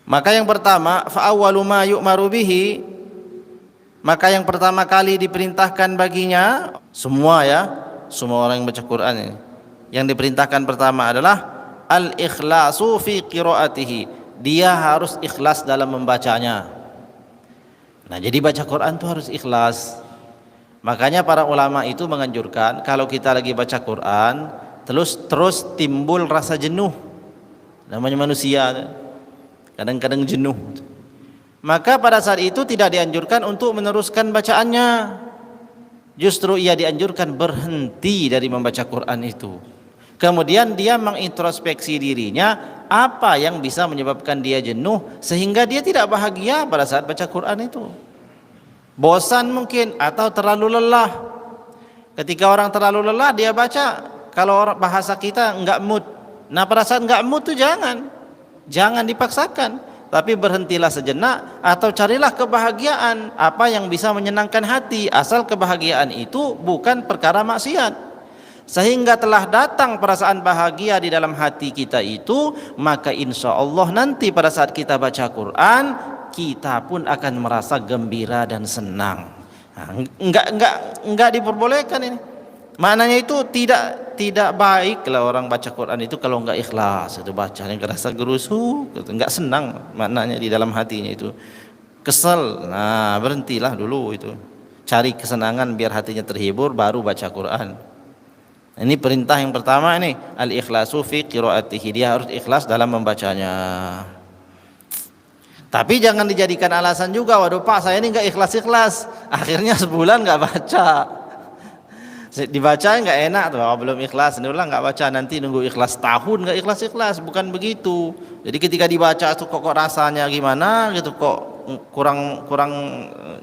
Maka yang pertama, fa awwalu ma yu'maru bihi, maka yang pertama kali diperintahkan baginya, semua ya, semua orang yang baca Quran ini, yang diperintahkan pertama adalah al-ikhlasu fi qiraatihi. Dia harus ikhlas dalam membacanya. Nah, jadi baca Quran itu harus ikhlas. Makanya para ulama itu menganjurkan kalau kita lagi baca Quran terus timbul rasa jenuh. Namanya manusia, kadang-kadang jenuh. Maka pada saat itu tidak dianjurkan untuk meneruskan bacaannya. Justru ia dianjurkan berhenti dari membaca Quran itu. Kemudian dia mengintrospeksi dirinya, apa yang bisa menyebabkan dia jenuh sehingga dia tidak bahagia pada saat baca Quran itu. Bosan mungkin atau terlalu lelah. Ketika orang terlalu lelah dia baca, kalau orang bahasa kita enggak mood. Nah, pada saat enggak mood itu jangan dipaksakan. Tapi berhentilah sejenak atau carilah kebahagiaan, apa yang bisa menyenangkan hati, asal kebahagiaan itu bukan perkara maksiat. Sehingga telah datang perasaan bahagia di dalam hati kita itu, maka insya Allah nanti pada saat kita baca Quran, kita pun akan merasa gembira dan senang. Nah, enggak diperbolehkan ini. Maknanya itu tidak baik kalau orang baca Quran itu kalau enggak ikhlas, itu bacanya kerasa gerusuk, enggak senang maknanya di dalam hatinya itu. Kesel. Nah, berhentilah dulu itu. Cari kesenangan biar hatinya terhibur baru baca Quran. Ini perintah yang pertama ini, al-ikhlasu fi qiraatihi. Dia harus ikhlas dalam membacanya. Tapi jangan dijadikan alasan juga, waduh Pak saya ini enggak ikhlas-ikhlas, akhirnya sebulan enggak baca. Dibaca nggak enak tuh, oh, belum ikhlas, ini ulang nggak baca, nanti nunggu ikhlas tahun nggak ikhlas, bukan begitu. Jadi ketika dibaca tuh kok rasanya gimana gitu, kok kurang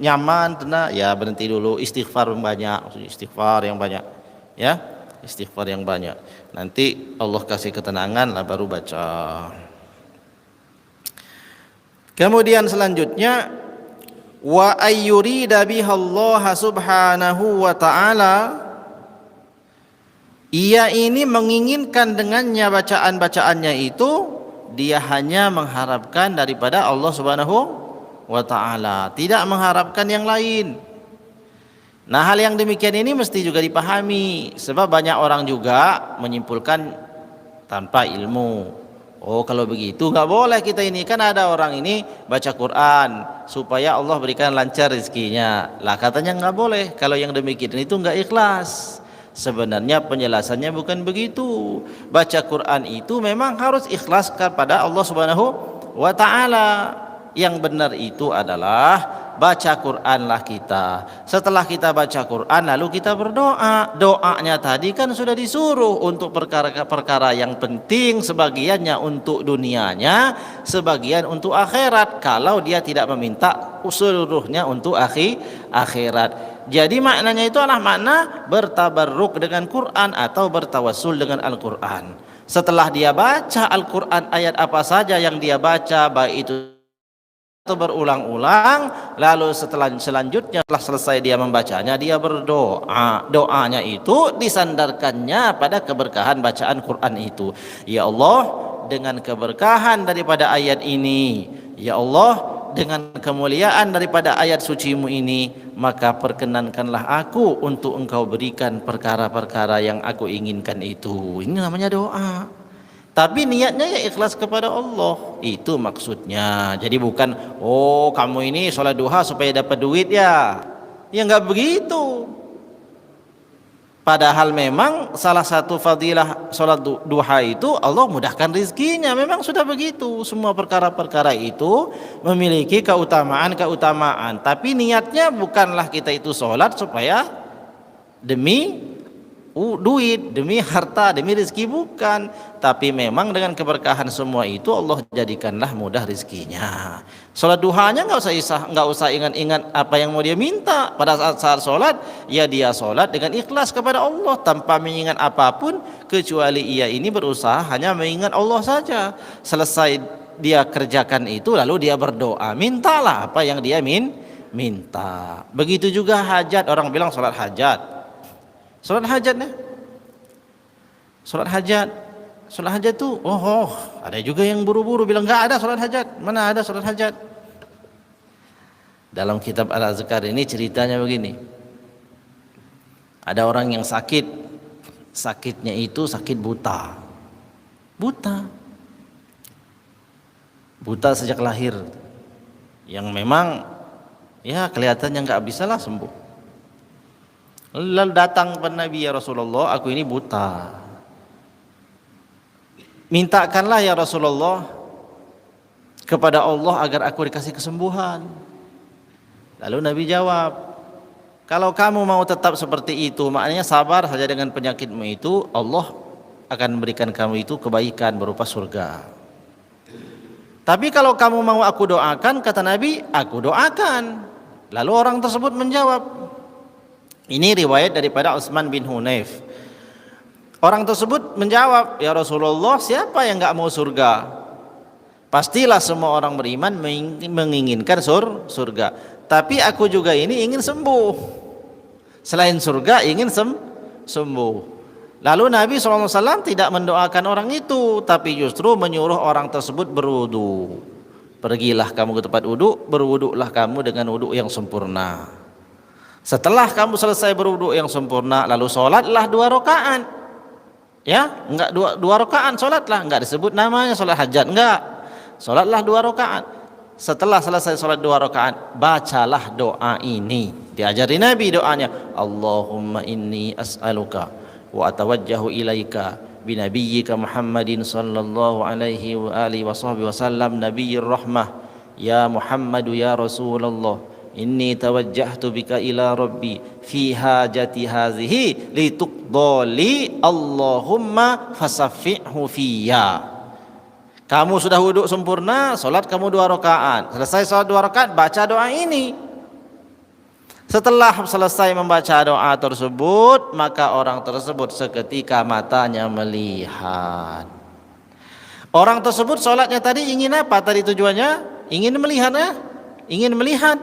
nyaman, tenang, ya berhenti dulu, istighfar yang banyak, ya, istighfar yang banyak. Nanti Allah kasih ketenangan lah baru baca. Kemudian selanjutnya, wa ayyurida bihallaha subhanahu wa ta'ala, ia ini menginginkan dengannya bacaan-bacaannya itu dia hanya mengharapkan daripada Allah Subhanahu wa taala, tidak mengharapkan yang lain. Nah, hal yang demikian ini mesti juga dipahami, sebab banyak orang juga menyimpulkan tanpa ilmu. Oh, kalau begitu nggak boleh kita ini, kan ada orang ini baca Quran supaya Allah berikan lancar rezekinya. Lah katanya nggak boleh, kalau yang demikian itu nggak ikhlas. Sebenarnya penjelasannya bukan begitu. Baca Quran itu memang harus ikhlas kepada Allah Subhanahu wa taala. Yang benar itu adalah baca Quranlah kita. Setelah kita baca Quran lalu kita berdoa. Doanya tadi kan sudah disuruh untuk perkara-perkara yang penting, sebagiannya untuk dunianya, sebagian untuk akhirat. Kalau dia tidak meminta seluruhnya untuk akhirat. Jadi maknanya itu adalah makna bertabarruk dengan Quran atau bertawassul dengan Al-Quran. Setelah dia baca Al-Quran, ayat apa saja yang dia baca, baik itu berulang-ulang, lalu selanjutnya setelah selesai dia membacanya, dia berdoa. Doanya itu disandarkannya pada keberkahan bacaan Quran itu. Ya Allah, dengan keberkahan daripada ayat ini, ya Allah, dengan kemuliaan daripada ayat sucimu ini, maka perkenankanlah aku untuk engkau berikan perkara-perkara yang aku inginkan itu. Ini namanya doa. Tapi niatnya ya ikhlas kepada Allah, itu maksudnya. Jadi bukan, oh kamu ini sholat duha supaya dapat duit ya. Ya enggak begitu. Padahal memang salah satu fadilah sholat duha itu Allah mudahkan rizkinya. Memang sudah begitu. Semua perkara-perkara itu memiliki keutamaan. Tapi niatnya bukanlah kita itu sholat supaya demi duit, demi harta, demi rezeki, bukan. Tapi memang dengan keberkahan semua itu Allah jadikanlah mudah rezekinya. Sholat duhanya nggak usah ingat-ingat apa yang mau dia minta. Pada saat sholat, ya dia sholat dengan ikhlas kepada Allah tanpa mengingat apapun, kecuali ia ini berusaha hanya mengingat Allah saja. Selesai dia kerjakan itu, lalu dia berdoa, mintalah apa yang dia minta. Begitu juga hajat, orang bilang sholat hajat. Sholat hajat Salat hajat tuh, ada juga yang buru-buru bilang nggak ada salat hajat. Mana ada salat hajat? Dalam kitab Al-Azkar ini ceritanya begini. Ada orang yang sakit, sakitnya itu sakit buta. Buta sejak lahir. Yang memang ya kelihatannya nggak bisalah sembuh. Lalu datang kepada Nabi, ya Rasulullah, aku ini buta. Mintakanlah ya Rasulullah kepada Allah agar aku dikasih kesembuhan. Lalu Nabi jawab, kalau kamu mau tetap seperti itu, maknanya sabar saja dengan penyakitmu itu, Allah akan memberikan kamu itu kebaikan berupa surga. Tapi kalau kamu mau aku doakan, kata Nabi, aku doakan. Lalu orang tersebut menjawab, ini riwayat daripada Utsman bin Hunayf. Orang tersebut menjawab, ya Rasulullah, siapa yang enggak mau surga? Pastilah semua orang beriman menginginkan surga. Tapi aku juga ini ingin sembuh. Selain surga ingin sembuh. Lalu Nabi SAW tidak mendoakan orang itu, tapi justru menyuruh orang tersebut berwudu. Pergilah kamu ke tempat wudu, berwudulah kamu dengan wudu yang sempurna. Setelah kamu selesai berwudu yang sempurna, lalu sholatlah 2 rakaat. Ya, enggak 2 rakaat sholatlah, enggak disebut namanya sholat hajat, enggak. Sholatlah 2 rakaat. Setelah selesai sholat 2 rakaat, bacalah doa ini. Diajari Nabi doanya, Allahumma inni as'aluka wa atawajjahu ilaika binabiyyika Muhammadin sallallahu alaihi wa alihi wa sahbihi wasallam nabiyyir rahmah ya Muhammadu ya Rasulullah inni tawajjahtu bika ila rabbi fi hajati hazihi lituqdali Allahumma fasaffi'hu fiyya. Kamu sudah wudhu sempurna, salat kamu 2 rakaat. Selesai salat 2 rakaat, baca doa ini. Setelah selesai membaca doa tersebut, maka orang tersebut seketika matanya melihat. Orang tersebut salatnya tadi ingin apa? Tadi tujuannya ingin melihat ya? Ingin melihat.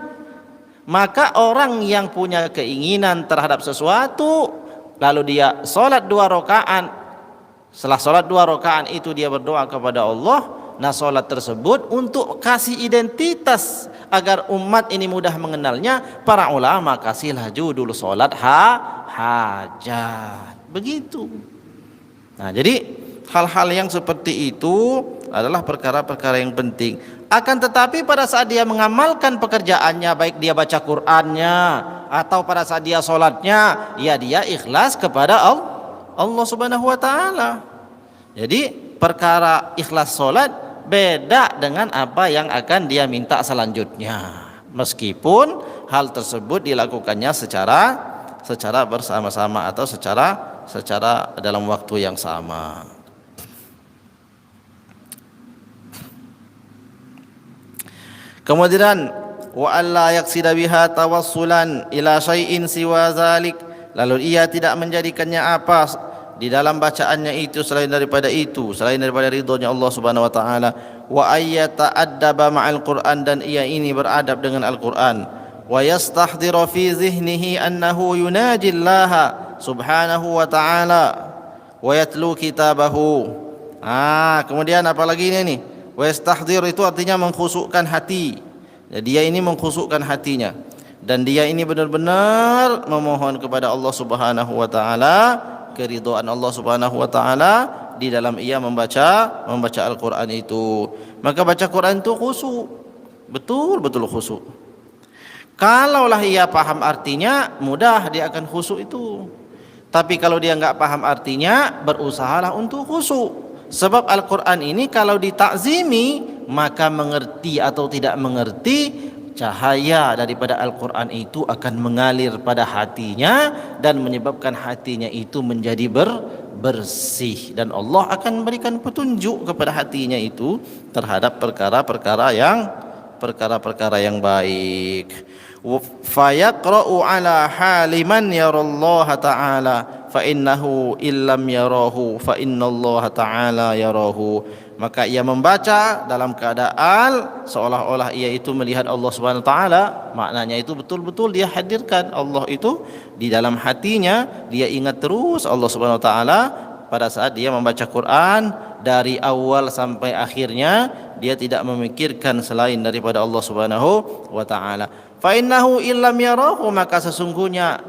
Maka orang yang punya keinginan terhadap sesuatu, lalu dia salat 2 rakaat. Setelah sholat 2 rakaat itu dia berdoa kepada Allah. Nah, sholat tersebut untuk kasih identitas agar umat ini mudah mengenalnya. Para ulama kasihlah judul sholat hajat. Begitu. Nah, jadi hal-hal yang seperti itu adalah perkara-perkara yang penting. Akan tetapi pada saat dia mengamalkan pekerjaannya, baik dia baca Qur'annya atau pada saat dia sholatnya, ya dia ikhlas kepada Allah Subhanahu wa taala. Jadi perkara ikhlas salat beda dengan apa yang akan dia minta selanjutnya. Meskipun hal tersebut dilakukannya secara bersama-sama atau secara dalam waktu yang sama. Kemudian wa alla yaqsida biha tawassulan ila syai'in siwa zalik. Lalu ia tidak menjadikannya apa di dalam bacaannya itu selain daripada ridhonya Allah Subhanahu wa taala. Wa ayyata'addaba ma'al Qur'an, dan ia ini beradab dengan Al-Qur'an. Wa yastahdhiru fi zihnihi annahu yunaji Allah Subhanahu wa taala wa yatlu kitabahu. Kemudian apa lagi ini? Wa yastahdhir itu artinya mengkhusukkan hati. Jadi dia ini mengkhusukkan hatinya. Dan dia ini benar-benar memohon kepada Allah Subhanahu wa taala, keridhaan Allah Subhanahu wa taala di dalam ia membaca Al-Qur'an itu. Maka baca Quran itu khusyuk. Betul-betul khusyuk. Kalaulah ia paham artinya, mudah dia akan khusyuk itu. Tapi kalau dia enggak paham artinya, berusahalah untuk khusyuk. Sebab Al-Qur'an ini kalau ditakzimi, maka mengerti atau tidak mengerti, cahaya daripada Al-Quran itu akan mengalir pada hatinya dan menyebabkan hatinya itu menjadi bersih, dan Allah akan memberikan petunjuk kepada hatinya itu terhadap perkara-perkara yang baik. Fayaqra'u ala haliman yarallaha ta'ala fa innahu illam yarahu fa innallaha ta'ala yarahu. Maka ia membaca dalam keadaan seolah-olah ia itu melihat Allah Subhanahu wa taala. Maknanya itu betul-betul dia hadirkan Allah itu di dalam hatinya, dia ingat terus Allah Subhanahu wa taala pada saat dia membaca Quran dari awal sampai akhirnya dia tidak memikirkan selain daripada Allah Subhanahu wa taala. Fa innahu illam yarahu, maka sesungguhnya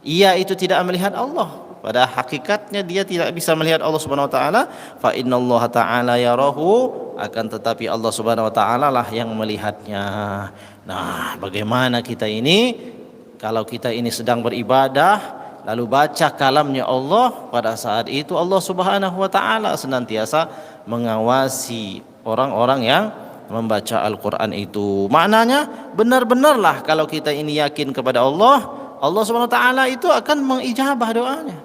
ia itu tidak melihat Allah. Pada hakikatnya dia tidak bisa melihat Allah Subhanahu wa taala. Fa innallaha ta'ala yarahu, akan tetapi Allah Subhanahu wa taala lah yang melihatnya. Nah, bagaimana kita ini kalau kita ini sedang beribadah lalu baca kalamnya Allah, pada saat itu Allah Subhanahu wa taala senantiasa mengawasi orang-orang yang membaca Al-Qur'an itu. Maknanya benar-benarlah kalau kita ini yakin kepada Allah, Allah Subhanahu wa taala itu akan mengijabah doanya.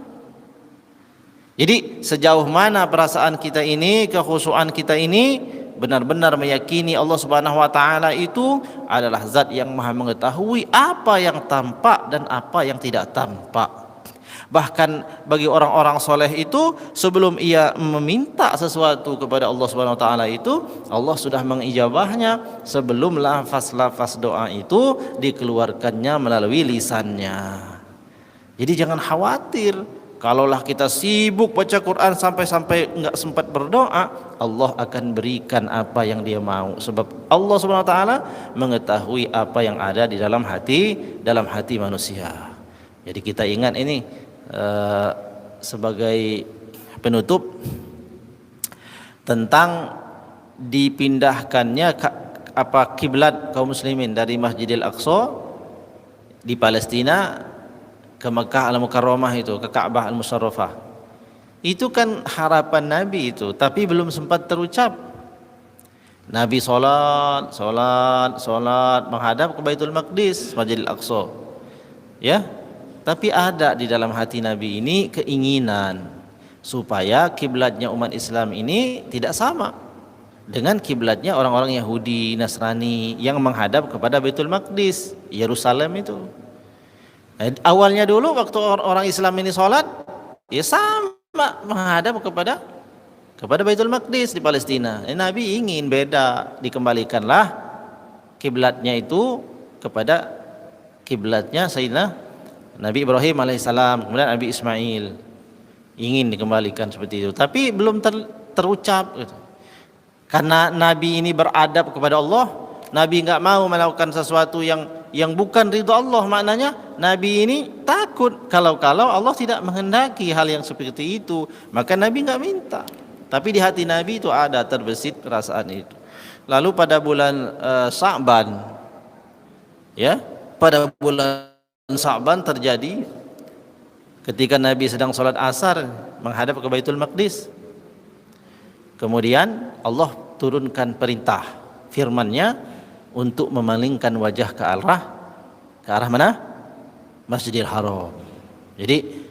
Jadi sejauh mana perasaan kita ini, kekhusyuan kita ini benar-benar meyakini Allah Subhanahu wa taala itu adalah zat yang Maha mengetahui apa yang tampak dan apa yang tidak tampak. Bahkan bagi orang-orang soleh itu, sebelum ia meminta sesuatu kepada Allah Subhanahu wa taala itu, Allah sudah mengijabahnya sebelum lafaz-lafaz doa itu dikeluarkannya melalui lisannya. Jadi jangan khawatir, kalaulah kita sibuk baca Quran sampai-sampai enggak sempat berdoa, Allah akan berikan apa yang dia mau, sebab Allah Subhanahu wa taala mengetahui apa yang ada di dalam hati manusia. Jadi kita ingat ini sebagai penutup tentang dipindahkannya kiblat kaum muslimin dari Masjidil Aqsa di Palestina ke Mekah Al-Mukarramah, itu ke Ka'bah Al-Musharrafah. Itu kan harapan Nabi itu, tapi belum sempat terucap. Nabi salat menghadap ke Baitul Maqdis, Masjidil Aqsa. Ya. Tapi ada di dalam hati Nabi ini keinginan supaya kiblatnya umat Islam ini tidak sama dengan kiblatnya orang-orang Yahudi, Nasrani yang menghadap kepada Baitul Maqdis, Yerusalem itu. Awalnya dulu waktu orang Islam ini sholat, ya sama menghadap kepada Baitul Maqdis di Palestina. Nabi ingin beda, dikembalikanlah kiblatnya itu kepada kiblatnya Sayyidina Nabi Ibrahim alaihissalam, kemudian Nabi Ismail, ingin dikembalikan seperti itu, tapi belum terucap gitu. Karena Nabi ini beradab kepada Allah, Nabi enggak mau melakukan sesuatu yang bukan ridha Allah. Maknanya Nabi ini takut kalau Allah tidak menghendaki hal yang seperti itu, maka Nabi enggak minta. Tapi di hati Nabi itu ada terbesit perasaan itu. Lalu pada bulan Sa'ban, ya, pada bulan Sa'ban terjadi ketika Nabi sedang sholat asar menghadap ke Baitul Maqdis. Kemudian Allah turunkan perintah firman-Nya untuk memalingkan wajah ke arah mana? Masjidil Haram. Jadi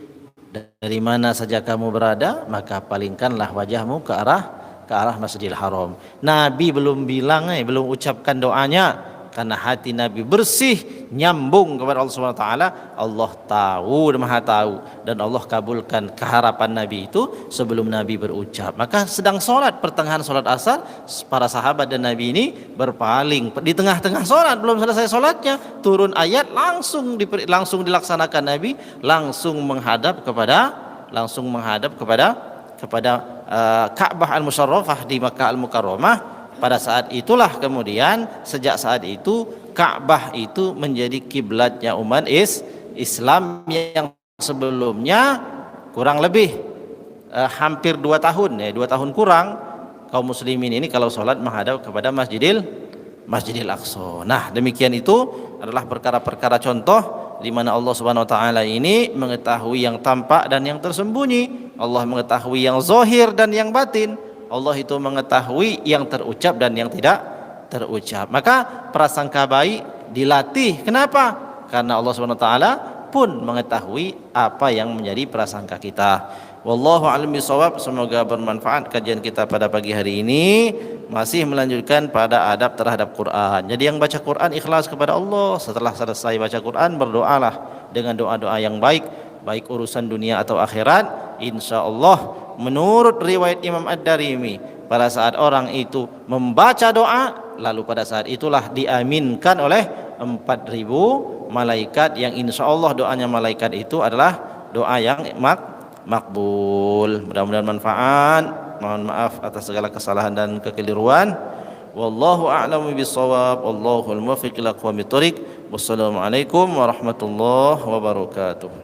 dari mana saja kamu berada, maka palingkanlah wajahmu ke arah Masjidil Haram. Nabi belum belum ucapkan doanya, karena hati Nabi bersih, nyambung kepada Allah Subhanahu wa taala. Allah tahu dan Maha tahu, dan Allah kabulkan keharapan Nabi itu sebelum Nabi berucap. Maka sedang sholat, pertengahan sholat asar, para sahabat dan Nabi ini berpaling. Di tengah-tengah sholat, belum selesai sholatnya, turun ayat, langsung dilaksanakan. Nabi langsung menghadap kepada Ka'bah Al-Musharrafah di Makkah Al-Mukarramah. Pada saat itulah kemudian, sejak saat itu Ka'bah itu menjadi kiblatnya umat Islam yang sebelumnya kurang lebih hampir 2 tahun, 2 tahun kurang, kaum muslimin ini kalau sholat menghadap kepada Masjidil Aqsa. Nah, demikian itu adalah perkara-perkara contoh di mana Allah Subhanahu wa taala ini mengetahui yang tampak dan yang tersembunyi. Allah mengetahui yang zahir dan yang batin. Allah itu mengetahui yang terucap dan yang tidak terucap. Maka prasangka baik dilatih. Kenapa? Karena Allah Subhanahu wa taala pun mengetahui apa yang menjadi prasangka kita. Wallahu a'lam bishawab. Semoga bermanfaat kajian kita pada pagi hari ini. Masih melanjutkan pada adab terhadap Quran. Jadi yang baca Quran ikhlas kepada Allah. Setelah selesai baca Quran, berdoalah dengan doa-doa yang baik urusan dunia atau akhirat. Insyaallah menurut riwayat Imam Ad-Darimi, pada saat orang itu membaca doa, lalu pada saat itulah diaminkan oleh 4.000 malaikat, yang insya Allah doanya malaikat itu adalah doa yang makbul. Mudah-mudahan manfaat. Mohon maaf atas segala kesalahan dan kekeliruan. Wallahu a'lamu bissawab. Wallahul muwaffiq ila aqwamit thoriq. Wassalamualaikum warahmatullahi wabarakatuh.